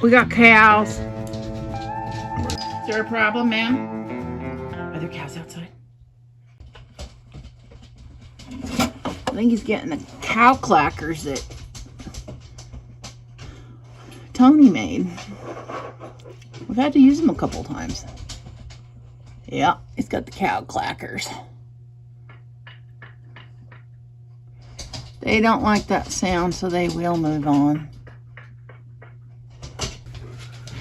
We got cows. Is there a problem, ma'am? Are there cows outside? I think he's getting the cow clackers that Tony made. We've had to use them a couple times. Yeah, he's got the cow clackers. They don't like that sound, so they will move on.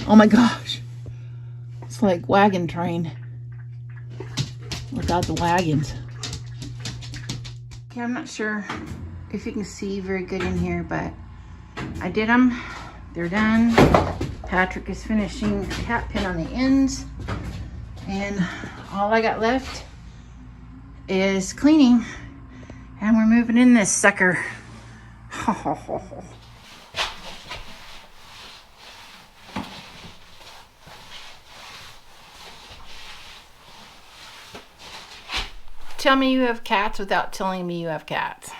Oh my gosh. It's like wagon train without the wagons. Okay, I'm not sure if you can see very good in here, but I did them. They're done. Patrick is finishing the cat pin on the ends. And all I got left is cleaning. And we're moving in this sucker. Tell me you have cats without telling me you have cats.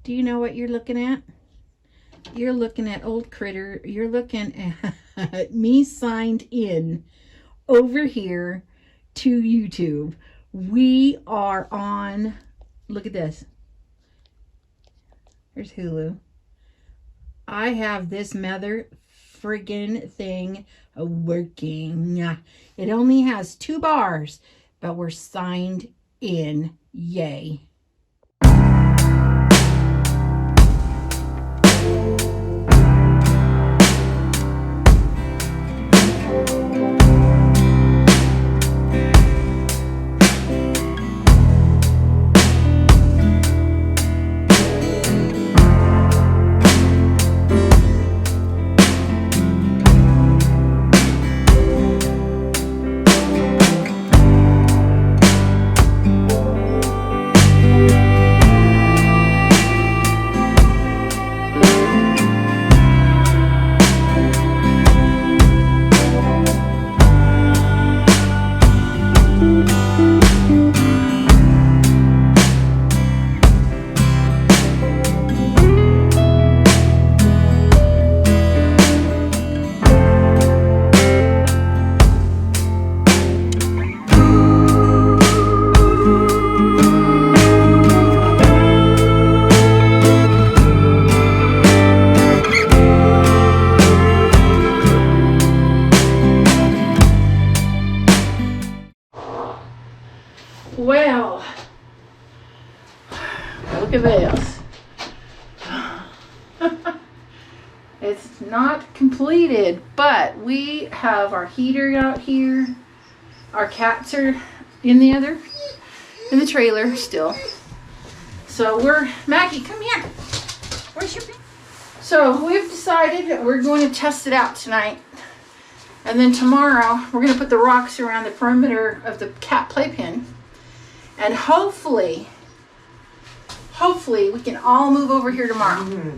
Do you know what you're looking at? You're looking at old critter. You're looking at me signed in over here to YouTube. We are on, look at this. There's Hulu. I have this mother friggin' thing working. It only has 2 bars, but we're signed in. Yay. Well, look at this. It's not completed, but we have our heater out here. Our cats are in the trailer still. So Maggie, come here. Where's your pin? So we've decided that we're going to test it out tonight. And then tomorrow, we're going to put the rocks around the perimeter of the cat playpen. And hopefully we can all move over here tomorrow. Mm-hmm.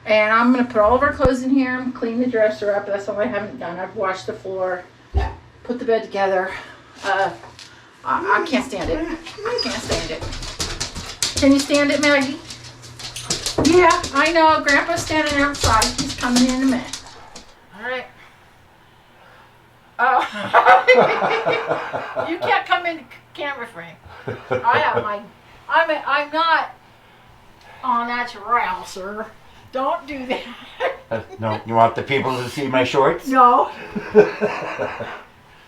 And I'm going to put all of our clothes in here and clean the dresser up. That's all I haven't done. I've washed the floor, put the bed together. I can't stand it. I can't stand it. Can you stand it, Maggie? Yeah, I know. Grandpa's standing outside. He's coming in a minute. All right. Oh. You can't come in the camera frame. I have I'm not on natural, sir. Don't do that. No, you want the people to see my shorts? No.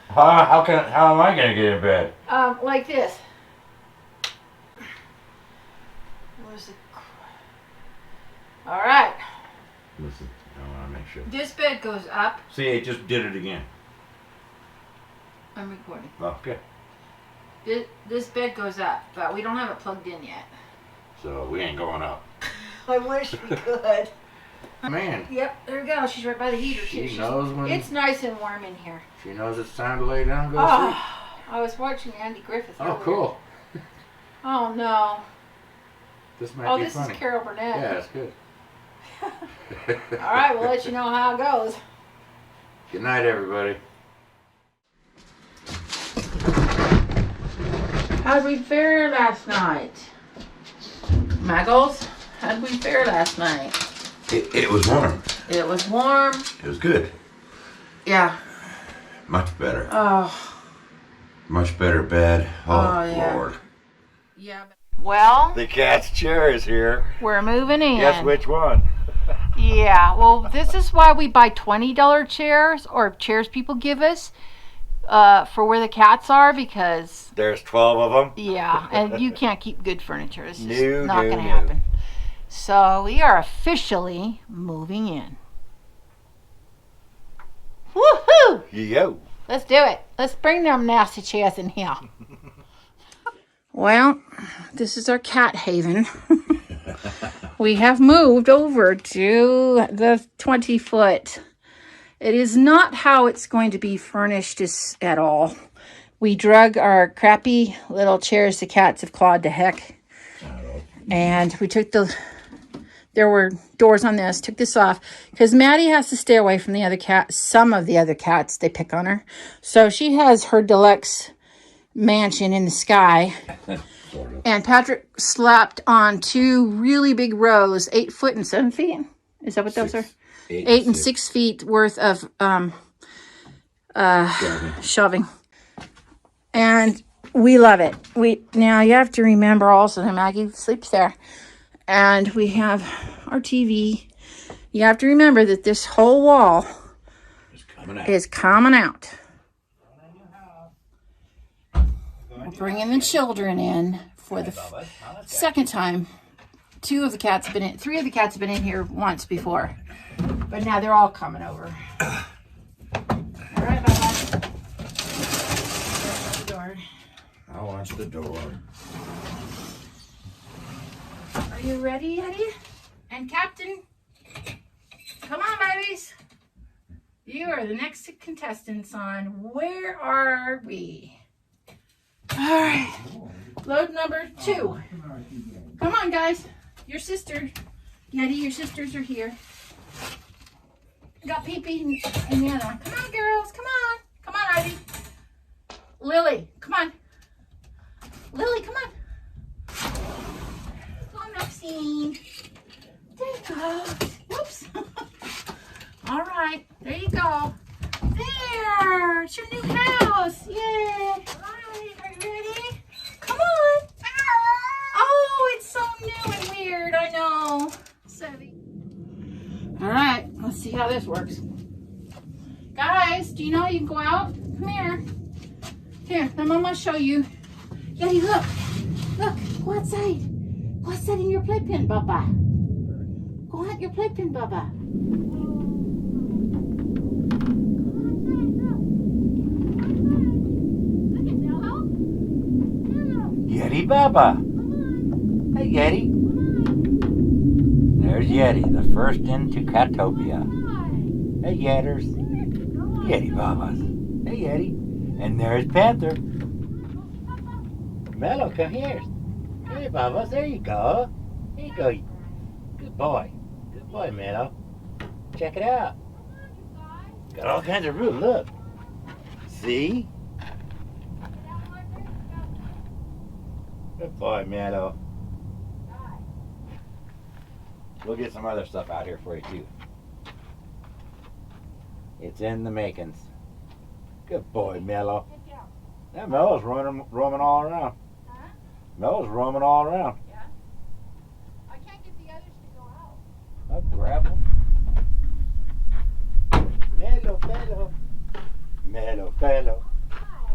How am I gonna get in bed? Like this. All right. Listen, I want to make sure. This bed goes up. See, it just did it again. I'm recording. Okay. This bed goes up, but we don't have it plugged in yet. So we ain't going up. I wish we could. Man. Yep, there we go. She's right by the heater. She knows when... It's nice and warm in here. She knows it's time to lay down and go to sleep. I was watching Andy Griffith earlier. Oh, cool. Oh, no. This might be this funny. is Carol Burnett. Yeah, it's good. All right, we'll let you know how it goes. Good night, everybody. How'd we fare last night? Muggles, how'd we fare last night? It was warm. It was warm. It was good. Yeah. Much better. Oh. Much better bed. Oh, yeah. Lord. Yeah. Well, The cat's chair is here. we're moving in. Guess which one? Yeah, well, this is why we buy $20 chairs or chairs people give us for where the cats are, because There's 12 of them. yeah, and you can't keep good furniture. It's just No, not no, going to no. happen. So we are officially moving in. Woohoo! Yo. Let's do it. Let's bring them nasty chairs in here. Well, this is our cat haven. We have moved over to the 20-foot. It is not how it's going to be furnished at all. We drug our crappy little chairs the cats have clawed to heck. And we took there were doors on this, took this off, because Maddie has to stay away from the other cats. Some of the other cats, they pick on her. So she has her deluxe mansion in the sky. Sort of. And Patrick slapped on two really big rows, 8 foot and 7 feet. Is that what those are? 8 and 6 feet worth of shoving. And we love it. Now you have to remember also that Maggie sleeps there. And we have our TV. You have to remember that this whole wall is coming out. We're bringing the children in for the second time. 3 of the cats have been in here once before. But now they're all coming over. All right, bye-bye. The door. I'll watch the door. Are you ready, Yetti? And Captain? Come on, babies. You are the next contestants on Where Are We? All right. Load number 2. Come on, guys. Your sister, Yetti, your sisters are here. Got Pee-Pee and Nana. Come on, girls. Come on. Come on, Ivy. Lily, come on. Lily, come on. Come on, Maxine. There you go. Whoops. All right. There you go. There. It's your new house. Yay. All right. Are you ready? Come on. Oh, it's so new and weird. I know. Savvy. All right. Let's see how this works. Guys, do you know you can go out? Come here. Here, I'm going to show you. Yetti, look. Look. Go outside. Go outside in your playpen, Bubba. Go out your playpen, Bubba. Look at Mellow. Yetti Baba. Hey, Yetti. There's Yetti, the first into Catopia. Hey, Yetters. Yetti Babas. Hey, Yetti. And there's Panther. Mellow, come here. Hey, Babas, there you go. There you go. Good boy. Good boy, Mellow. Check it out. Got all kinds of room, look. See? Good boy, Mellow. We'll get some other stuff out here for you, too. It's in the makings. Good boy, Mellow. That Mellow's roaming all around. Huh? Mellow's roaming all around. Yeah. I can't get the others to go out. I'll grab them. Mellow fellow. Mellow fellow. Hi.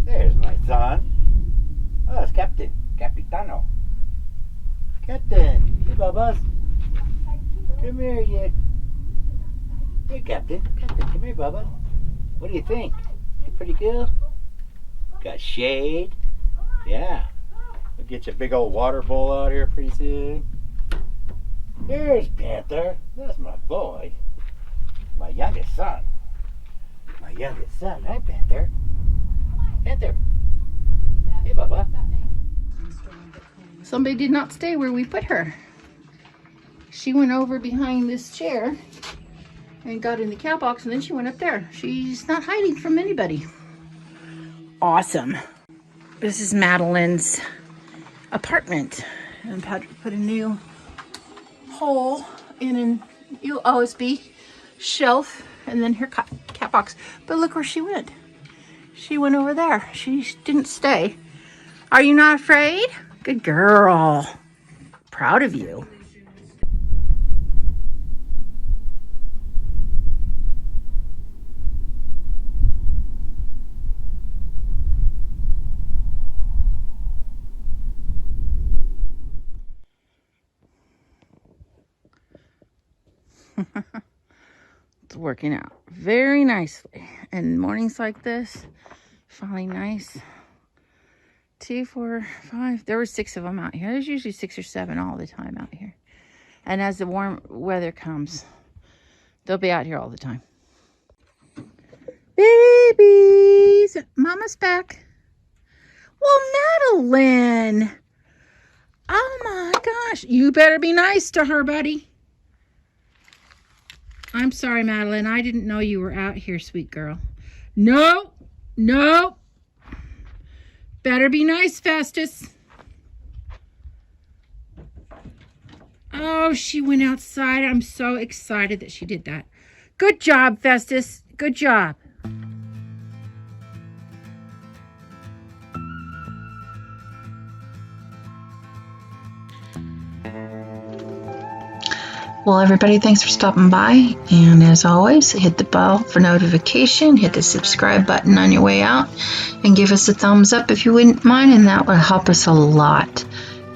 There's my son. Oh, it's Captain. Capitano. Captain. Hey, Bubba's. Come here, you. Hey, Captain. Captain, come here, Bubba. What do you think? You pretty good? Got shade? Yeah. We'll get you a big old water bowl out here pretty soon. Here's Panther. That's my boy. My youngest son. My youngest son, right, Panther? Panther. Hey, Bubba. Somebody did not stay where we put her. She went over behind this chair and got in the cat box, and then she went up there. She's not hiding from anybody. Awesome. This is Madeline's apartment. And Patrick put a new hole in an USB shelf and then her cat box. But look where she went. She went over there. She didn't stay. Are you not afraid? Good girl. Proud of you. It's working out very nicely. And mornings like this, finally nice. 2, 4, 5. There were 6 of them out here. There's usually 6 or 7 all the time out here. And as the warm weather comes, they'll be out here all the time. Babies! Mama's back. Well, Madeline! Oh my gosh. You better be nice to her, buddy. I'm sorry, Madeline. I didn't know you were out here, sweet girl. No. No. Better be nice, Festus. Oh, she went outside. I'm so excited that she did that. Good job, Festus. Good job. Well, everybody, thanks for stopping by. And as always, hit the bell for notification, hit the subscribe button on your way out, and give us a thumbs up if you wouldn't mind, and that would help us a lot.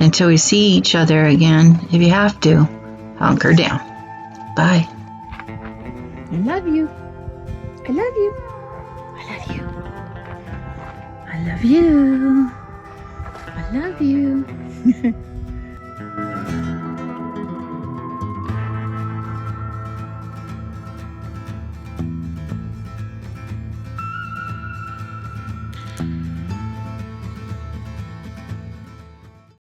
Until we see each other again, if you have to, hunker down. Bye. I love you. I love you. I love you. I love you. I love you.